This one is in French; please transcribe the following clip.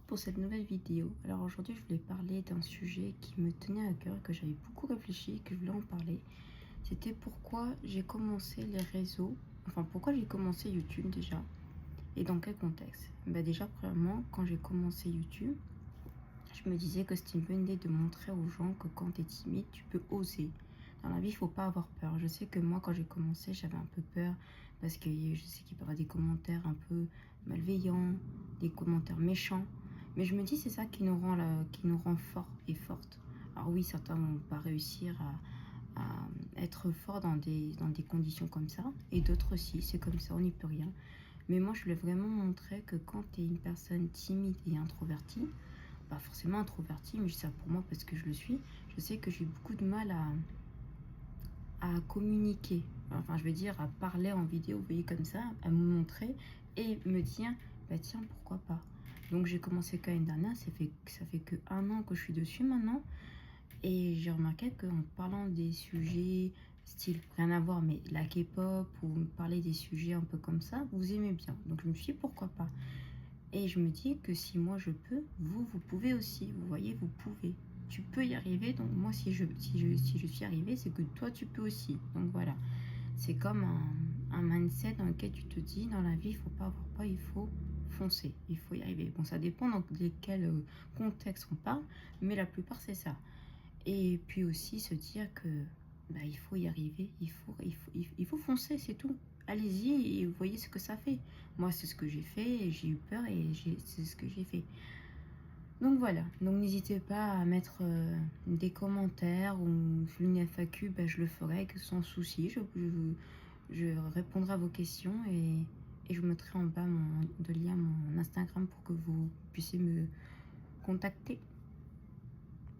pour cette nouvelle vidéo. Alors aujourd'hui, je voulais parler d'un sujet qui me tenait à cœur, que j'avais beaucoup réfléchi, que je voulais en parler. C'était pourquoi j'ai commencé les réseaux, enfin pourquoi j'ai commencé YouTube déjà, et dans quel contexte. Déjà, premièrement, quand j'ai commencé YouTube, je me disais que c'était une bonne idée de montrer aux gens que quand tu es timide, tu peux oser. Dans la vie, il faut pas avoir peur. Je sais que moi, quand j'ai commencé, j'avais un peu peur parce que je sais qu'il peut y avoir des commentaires un peu malveillants, des commentaires méchants. Mais je me dis, c'est ça qui nous rend forts et fortes. Alors oui, certains vont pas réussir à être forts dans des conditions comme ça, et d'autres aussi, c'est comme ça, on n'y peut rien. Mais moi, je voulais vraiment montrer que quand tu es une personne timide et introvertie, pas forcément introvertie, mais je dis ça pour moi parce que je le suis, je sais que j'ai beaucoup de mal à communiquer, enfin je veux dire à parler en vidéo, vous voyez comme ça, à me montrer et me dire, bah tiens, pourquoi pas. Donc j'ai commencé quand l'année dernière, ça fait que 1 an que je suis dessus maintenant, et j'ai remarqué qu'en parlant des sujets, style rien à voir, mais la K-pop, ou parler des sujets un peu comme ça, vous aimez bien. Donc je me suis dit, pourquoi pas. Et je me dis que si moi je peux, vous pouvez aussi. Vous voyez, vous pouvez. Tu peux y arriver. Donc moi, si je suis arrivée, c'est que toi, tu peux aussi. Donc voilà. C'est comme un mindset dans lequel tu te dis, dans la vie, il faut pas avoir peur, il faut foncer. Il faut y arriver. Bon, ça dépend dans lesquels contextes on parle, mais la plupart, c'est ça. Et puis aussi se dire que il faut y arriver, il faut foncer, c'est tout. Allez-y et voyez ce que ça fait. Moi, c'est ce que j'ai fait, et j'ai eu peur et c'est ce que j'ai fait. Donc voilà, donc n'hésitez pas à mettre des commentaires ou une FAQ, je le ferai sans souci. Je répondrai à vos questions, et je mettrai en bas de lien mon Instagram pour que vous puissiez me contacter.